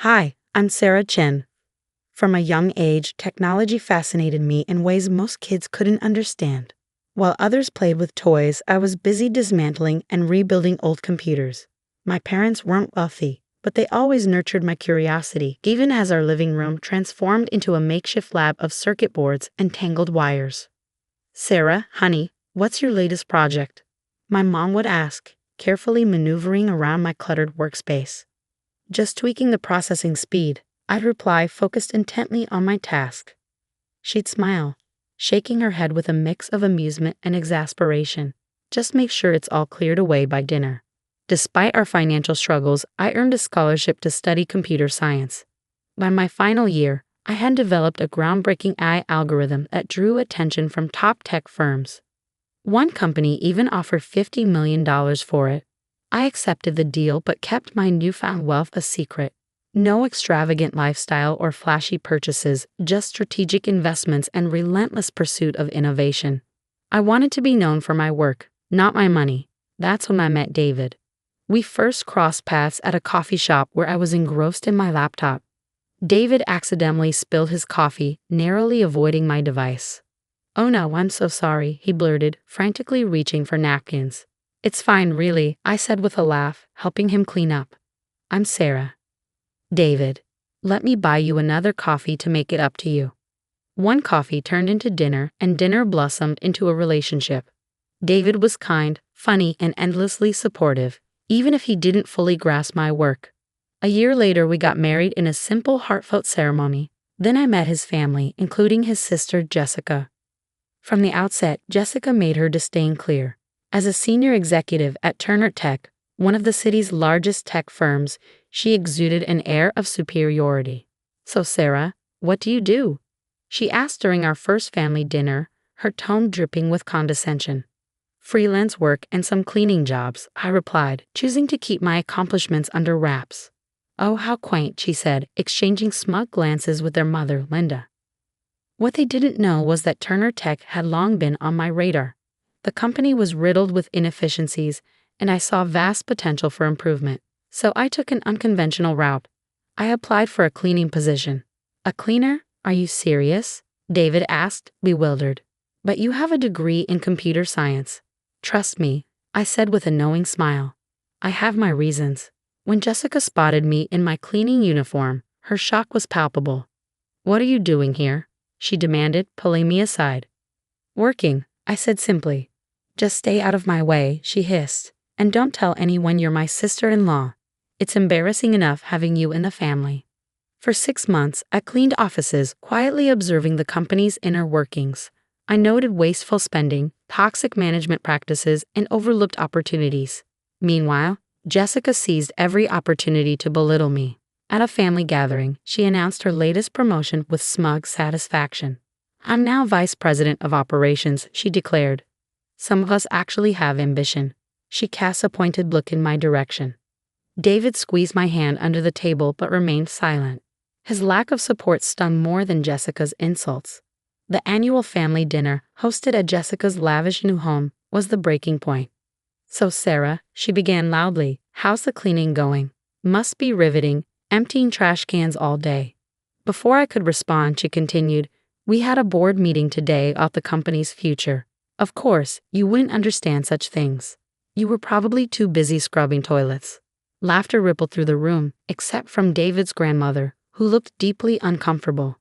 Hi, I'm Sarah Chen. From a young age, technology fascinated me in ways most kids couldn't understand. While others played with toys, I was busy dismantling and rebuilding old computers. My parents weren't wealthy, but they always nurtured my curiosity, even as our living room transformed into a makeshift lab of circuit boards and tangled wires. Sarah, honey, what's your latest project? My mom would ask, carefully maneuvering around my cluttered workspace. Just tweaking the processing speed, I'd reply, focused intently on my task. She'd smile, shaking her head with a mix of amusement and exasperation. Just make sure it's all cleared away by dinner. Despite our financial struggles, I earned a scholarship to study computer science. By my final year, I had developed a groundbreaking AI algorithm that drew attention from top tech firms. One company even offered $50 million for it. I accepted the deal but kept my newfound wealth a secret. No extravagant lifestyle or flashy purchases, just strategic investments and relentless pursuit of innovation. I wanted to be known for my work, not my money. That's when I met David. We first crossed paths at a coffee shop where I was engrossed in my laptop. David accidentally spilled his coffee, narrowly avoiding my device. "Oh no, I'm so sorry," he blurted, frantically reaching for napkins. "It's fine, really," I said with a laugh, helping him clean up. "I'm Sarah." "David, let me buy you another coffee to make it up to you." One coffee turned into dinner, and dinner blossomed into a relationship. David was kind, funny, and endlessly supportive, even if he didn't fully grasp my work. A year later, we got married in a simple, heartfelt ceremony. Then I met his family, including his sister, Jessica. From the outset, Jessica made her disdain clear. As a senior executive at Turner Tech, one of the city's largest tech firms, she exuded an air of superiority. "So Sarah, what do you do?" she asked during our first family dinner, her tone dripping with condescension. "Freelance work and some cleaning jobs," I replied, choosing to keep my accomplishments under wraps. "Oh, how quaint," she said, exchanging smug glances with their mother, Linda. What they didn't know was that Turner Tech had long been on my radar. The company was riddled with inefficiencies, and I saw vast potential for improvement. So I took an unconventional route. I applied for a cleaning position. "A cleaner? Are you serious?" David asked, bewildered. "But you have a degree in computer science." "Trust me," I said with a knowing smile. "I have my reasons." When Jessica spotted me in my cleaning uniform, her shock was palpable. "What are you doing here?" she demanded, pulling me aside. "Working," I said simply. "Just stay out of my way," she hissed. "And don't tell anyone you're my sister-in-law. It's embarrassing enough having you in the family." For 6 months, I cleaned offices, quietly observing the company's inner workings. I noted wasteful spending, toxic management practices, and overlooked opportunities. Meanwhile, Jessica seized every opportunity to belittle me. At a family gathering, she announced her latest promotion with smug satisfaction. "I'm now vice president of operations," she declared. "Some of us actually have ambition." She cast a pointed look in my direction. David squeezed my hand under the table but remained silent. His lack of support stung more than Jessica's insults. The annual family dinner, hosted at Jessica's lavish new home, was the breaking point. "So Sarah," she began loudly, "how's the cleaning going?" "Must be riveting, emptying trash cans all day." Before I could respond, she continued, "We had a board meeting today about the company's future. Of course, you wouldn't understand such things. You were probably too busy scrubbing toilets." Laughter rippled through the room, except from David's grandmother, who looked deeply uncomfortable.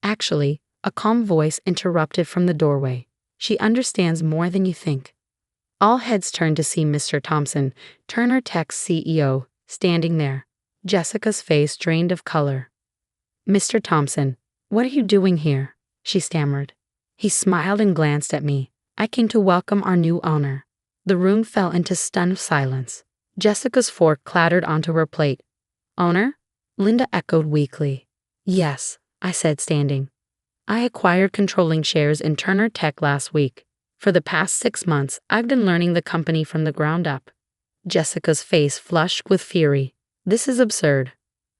Actually, a calm voice interrupted from the doorway. "She understands more than you think." All heads turned to see Mr. Thompson, Turner Tech's CEO, standing there. Jessica's face drained of color. "Mr. Thompson, what are you doing here?" she stammered. He smiled and glanced at me. "I came to welcome our new owner." The room fell into stunned silence. Jessica's fork clattered onto her plate. "Owner?" Linda echoed weakly. "Yes," I said, standing. "I acquired controlling shares in Turner Tech last week. For the past 6 months, I've been learning the company from the ground up." Jessica's face flushed with fury. "This is absurd.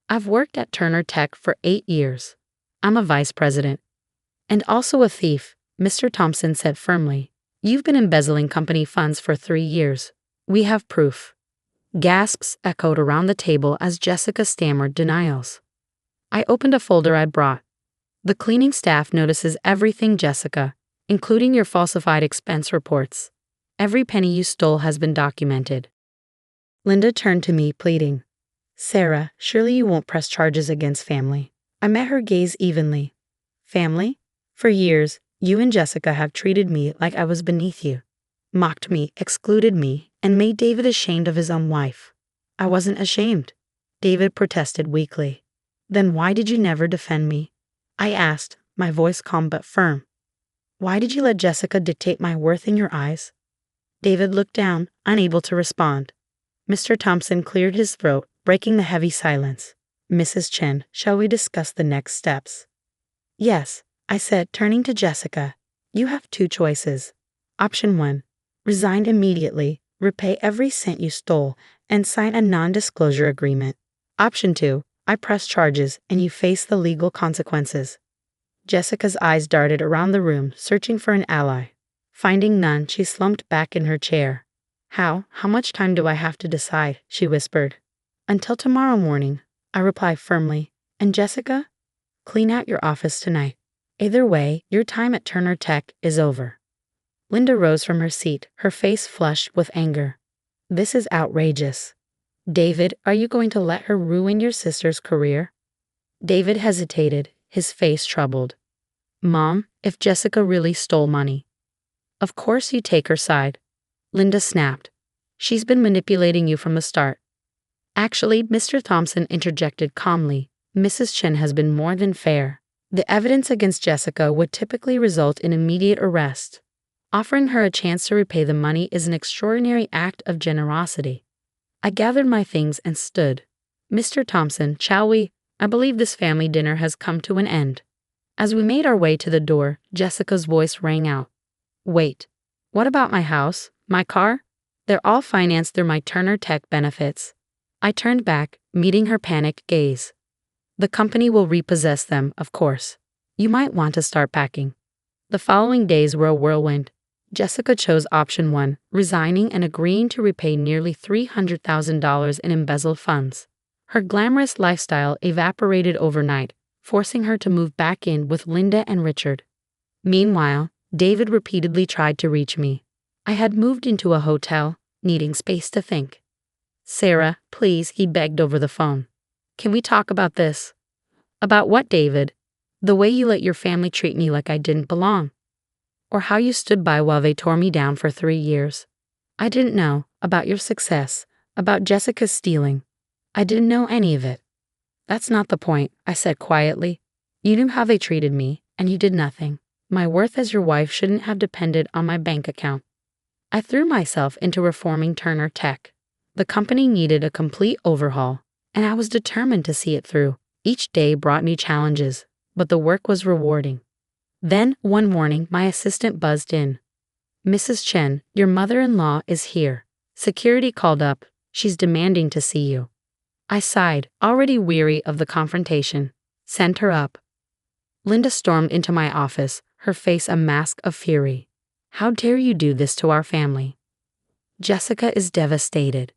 I've worked at Turner Tech for 8 years. I'm a vice president." "And also a thief," Mr. Thompson said firmly. "You've been embezzling company funds for 3 years. We have proof." Gasps echoed around the table as Jessica stammered denials. I opened a folder I'd brought. The cleaning staff notices everything, Jessica, including your falsified expense reports. Every penny you stole has been documented. Linda turned to me, pleading. Sarah, surely you won't press charges against family. I met her gaze evenly. Family? For years, you and Jessica have treated me like I was beneath you. Mocked me, excluded me, and made David ashamed of his own wife. I wasn't ashamed. David protested weakly. Then why did you never defend me? I asked, my voice calm but firm. Why did you let Jessica dictate my worth in your eyes? David looked down, unable to respond. Mr. Thompson cleared his throat, breaking the heavy silence. Mrs. Chen, shall we discuss the next steps? Yes, I said, turning to Jessica. You have two choices. Option 1. Resign immediately, repay every cent you stole, and sign a non-disclosure agreement. Option 2. I press charges, and you face the legal consequences. Jessica's eyes darted around the room, searching for an ally. Finding none, she slumped back in her chair. How much time do I have to decide? She whispered. Until tomorrow morning, I replied firmly. And Jessica? Clean out your office tonight. Either way, your time at Turner Tech is over. Linda rose from her seat, her face flushed with anger. This is outrageous. David, are you going to let her ruin your sister's career? David hesitated, his face troubled. Mom, if Jessica really stole money. Of course you take her side. Linda snapped. She's been manipulating you from the start. Actually, Mr. Thompson interjected calmly. Mrs. Chen has been more than fair. The evidence against Jessica would typically result in immediate arrest. Offering her a chance to repay the money is an extraordinary act of generosity. I gathered my things and stood. Mr. Thompson, shall we? I believe this family dinner has come to an end. As we made our way to the door, Jessica's voice rang out. Wait, what about my house, my car? They're all financed through my Turner Tech benefits. I turned back, meeting her panicked gaze. The company will repossess them, of course. You might want to start packing. The following days were a whirlwind. Jessica chose option 1, resigning and agreeing to repay nearly $300,000 in embezzled funds. Her glamorous lifestyle evaporated overnight, forcing her to move back in with Linda and Richard. Meanwhile, David repeatedly tried to reach me. I had moved into a hotel, needing space to think. Sarah, please, he begged over the phone. Can we talk about this? About what, David? The way you let your family treat me like I didn't belong. Or how you stood by while they tore me down for 3 years. I didn't know about your success, about Jessica's stealing. I didn't know any of it. That's not the point, I said quietly. You knew how they treated me, and you did nothing. My worth as your wife shouldn't have depended on my bank account. I threw myself into reforming Turner Tech. The company needed a complete overhaul, and I was determined to see it through. Each day brought new challenges, but the work was rewarding. Then, one morning, my assistant buzzed in. Mrs. Chen, your mother-in-law is here. Security called up. She's demanding to see you. I sighed, already weary of the confrontation. Send her up. Linda stormed into my office, her face a mask of fury. How dare you do this to our family? Jessica is devastated.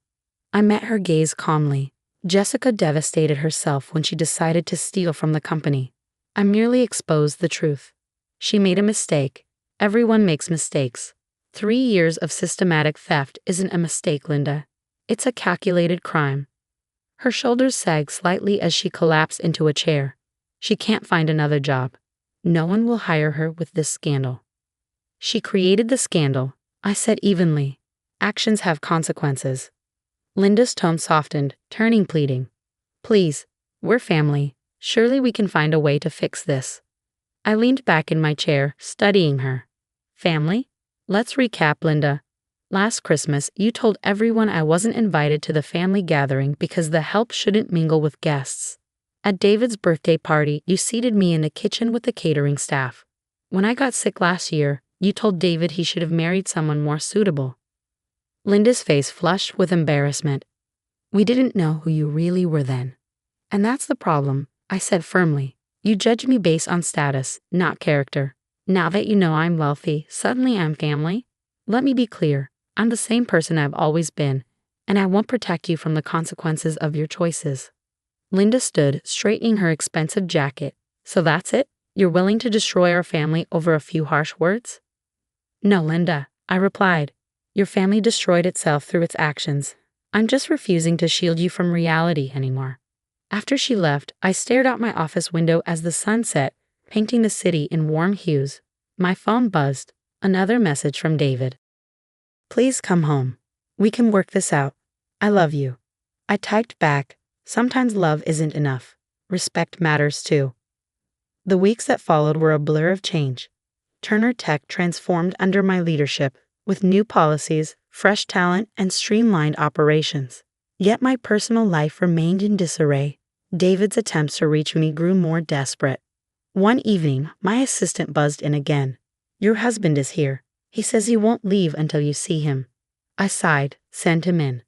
I met her gaze calmly. Jessica devastated herself when she decided to steal from the company. I merely exposed the truth. She made a mistake. Everyone makes mistakes. 3 years of systematic theft isn't a mistake, Linda. It's a calculated crime. Her shoulders sagged slightly as she collapsed into a chair. She can't find another job. No one will hire her with this scandal. She created the scandal, I said evenly. Actions have consequences. Linda's tone softened, turning pleading. Please, we're family. Surely we can find a way to fix this. I leaned back in my chair, studying her. Family? Let's recap, Linda. Last Christmas, you told everyone I wasn't invited to the family gathering because the help shouldn't mingle with guests. At David's birthday party, you seated me in the kitchen with the catering staff. When I got sick last year, you told David he should have married someone more suitable. Linda's face flushed with embarrassment. We didn't know who you really were then. And that's the problem, I said firmly. You judge me based on status, not character. Now that you know I'm wealthy, suddenly I'm family? Let me be clear. I'm the same person I've always been, and I won't protect you from the consequences of your choices. Linda stood, straightening her expensive jacket. So that's it? You're willing to destroy our family over a few harsh words? No, Linda, I replied. Your family destroyed itself through its actions. I'm just refusing to shield you from reality anymore. After she left, I stared out my office window as the sun set, painting the city in warm hues. My phone buzzed. Another message from David. Please come home. We can work this out. I love you. I typed back, sometimes love isn't enough. Respect matters too. The weeks that followed were a blur of change. Turner Tech transformed under my leadership, with new policies, fresh talent, and streamlined operations. Yet my personal life remained in disarray. David's attempts to reach me grew more desperate. One evening, my assistant buzzed in again. Your husband is here. He says he won't leave until you see him. I sighed, sent him in.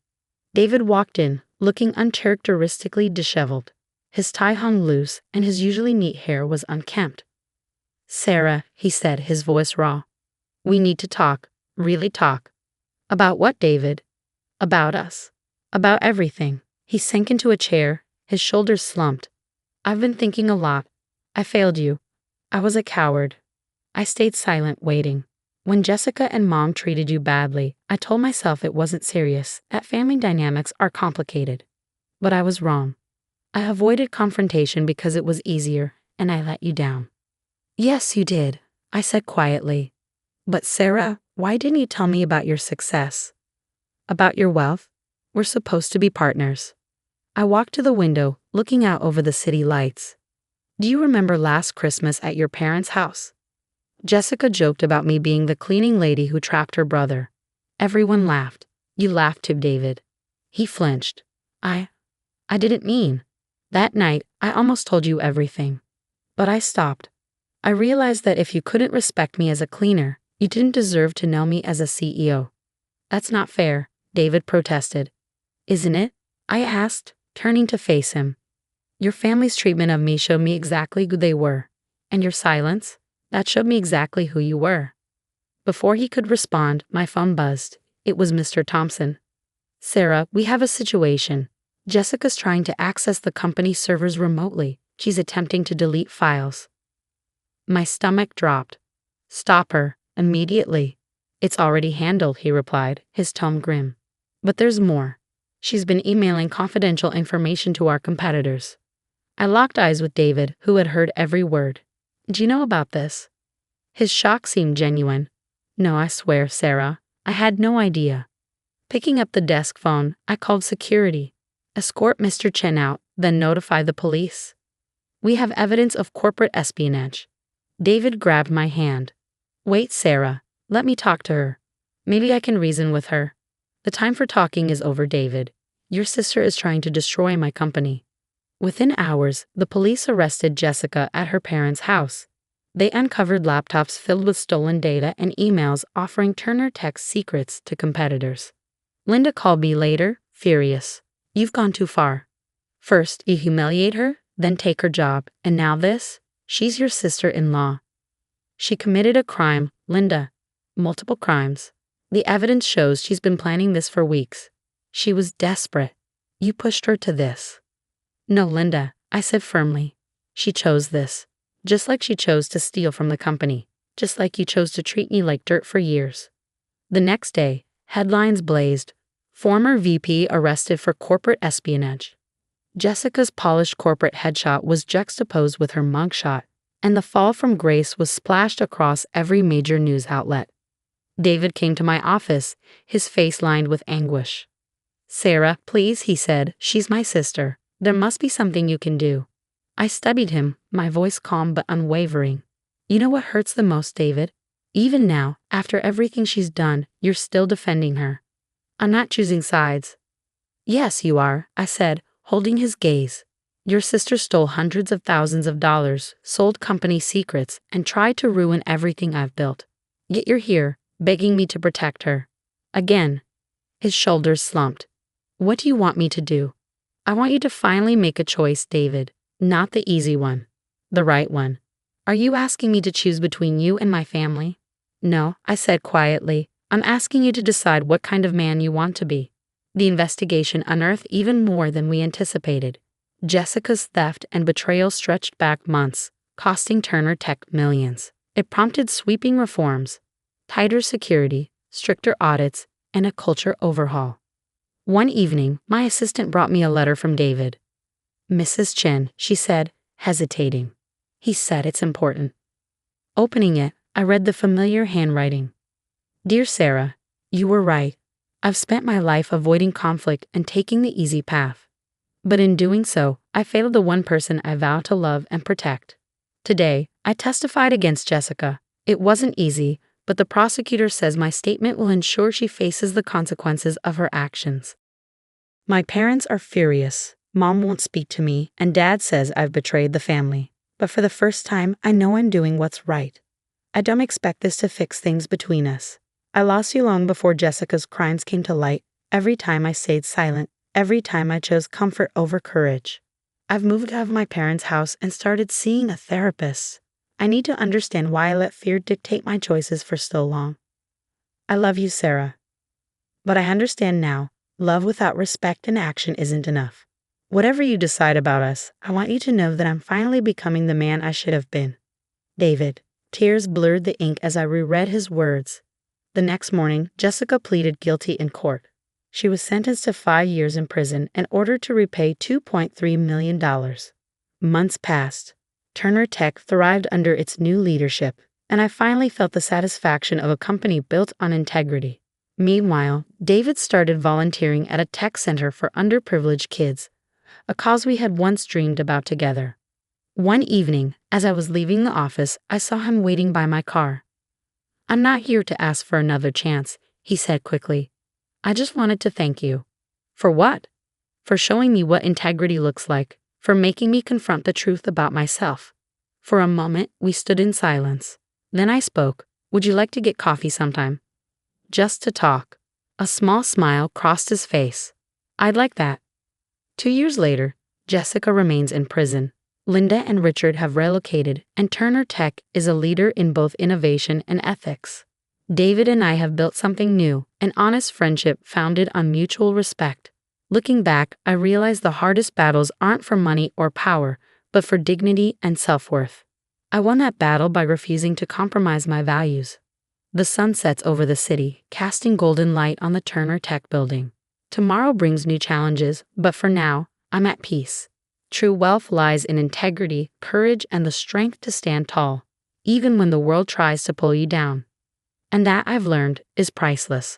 David walked in, looking uncharacteristically disheveled. His tie hung loose, and his usually neat hair was unkempt. Sarah, he said, his voice raw. We need to talk, really talk. About what, David? About us. About everything. He sank into a chair, his shoulders slumped. I've been thinking a lot. I failed you. I was a coward. I stayed silent, waiting. When Jessica and Mom treated you badly, I told myself it wasn't serious, that family dynamics are complicated. But I was wrong. I avoided confrontation because it was easier, and I let you down. Yes, you did, I said quietly. But Sarah, why didn't you tell me about your success? About your wealth? We're supposed to be partners. I walked to the window, looking out over the city lights. Do you remember last Christmas at your parents' house? Jessica joked about me being the cleaning lady who trapped her brother. Everyone laughed. You laughed too, David. He flinched. I didn't mean. That night, I almost told you everything. But I stopped. I realized that if you couldn't respect me as a cleaner, you didn't deserve to know me as a CEO. That's not fair, David protested. Isn't it? I asked, turning to face him. Your family's treatment of me showed me exactly who they were. And your silence? That showed me exactly who you were. Before he could respond, my phone buzzed. It was Mr. Thompson. Sarah, we have a situation. Jessica's trying to access the company's servers remotely. She's attempting to delete files. My stomach dropped. Stop her, immediately. It's already handled, he replied, his tone grim. But there's more. She's been emailing confidential information to our competitors. I locked eyes with David, who had heard every word. Do you know about this? His shock seemed genuine. No, I swear, Sarah, I had no idea. Picking up the desk phone, I called security. Escort Mr. Chen out, then notify the police. We have evidence of corporate espionage. David grabbed my hand. Wait, Sarah, let me talk to her. Maybe I can reason with her. The time for talking is over, David. Your sister is trying to destroy my company. Within hours, the police arrested Jessica at her parents' house. They uncovered laptops filled with stolen data and emails offering Turner Tech's secrets to competitors. Linda called me later, furious. You've gone too far. First, you humiliate her, then take her job, and now this? She's your sister-in-law. She committed a crime, Linda. Multiple crimes. The evidence shows she's been planning this for weeks. She was desperate. You pushed her to this. No, Linda, I said firmly. She chose this. Just like she chose to steal from the company. Just like you chose to treat me like dirt for years. The next day, headlines blazed. Former VP arrested for corporate espionage. Jessica's polished corporate headshot was juxtaposed with her mugshot, and the fall from grace was splashed across every major news outlet. David came to my office, his face lined with anguish. Sarah, please, he said, she's my sister. There must be something you can do. I studied him, my voice calm but unwavering. You know what hurts the most, David? Even now, after everything she's done, you're still defending her. I'm not choosing sides. Yes, you are, I said, holding his gaze. Your sister stole hundreds of thousands of dollars, sold company secrets, and tried to ruin everything I've built. Yet you're here, begging me to protect her. Again. His shoulders slumped. What do you want me to do? I want you to finally make a choice, David. Not the easy one. The right one. Are you asking me to choose between you and my family? No, I said quietly. I'm asking you to decide what kind of man you want to be. The investigation unearthed even more than we anticipated. Jessica's theft and betrayal stretched back months, costing Turner Tech millions. It prompted sweeping reforms, tighter security, stricter audits, and a culture overhaul. One evening, my assistant brought me a letter from David. "Mrs. Chen," she said, hesitating. "He said it's important." Opening it, I read the familiar handwriting. "Dear Sarah, you were right. I've spent my life avoiding conflict and taking the easy path. But in doing so, I failed the one person I vow to love and protect. Today, I testified against Jessica. It wasn't easy, but the prosecutor says my statement will ensure she faces the consequences of her actions. My parents are furious. Mom won't speak to me, and Dad says I've betrayed the family. But for the first time, I know I'm doing what's right. I don't expect this to fix things between us. I lost you long before Jessica's crimes came to light. Every time I stayed silent, every time I chose comfort over courage. I've moved out of my parents' house and started seeing a therapist. I need to understand why I let fear dictate my choices for so long. I love you, Sarah. But I understand now, love without respect and action isn't enough. Whatever you decide about us, I want you to know that I'm finally becoming the man I should have been. David." Tears blurred the ink as I reread his words. The next morning, Jessica pleaded guilty in court. She was sentenced to 5 years in prison and ordered to repay $2.3 million. Months passed. Turner Tech thrived under its new leadership, and I finally felt the satisfaction of a company built on integrity. Meanwhile, David started volunteering at a tech center for underprivileged kids, a cause we had once dreamed about together. One evening, as I was leaving the office, I saw him waiting by my car. "I'm not here to ask for another chance," he said quickly. "I just wanted to thank you." "For what?" "For showing me what integrity looks like, for making me confront the truth about myself." For a moment, we stood in silence. Then I spoke. "Would you like to get coffee sometime?" "Just to talk." A small smile crossed his face. "I'd like that." 2 years later, Jessica remains in prison. Linda and Richard have relocated, and Turner Tech is a leader in both innovation and ethics. David and I have built something new, an honest friendship founded on mutual respect. Looking back, I realize the hardest battles aren't for money or power, but for dignity and self-worth. I won that battle by refusing to compromise my values. The sun sets over the city, casting golden light on the Turner Tech building. Tomorrow brings new challenges, but for now, I'm at peace. True wealth lies in integrity, courage, and the strength to stand tall, even when the world tries to pull you down. And that, I've learned, is priceless.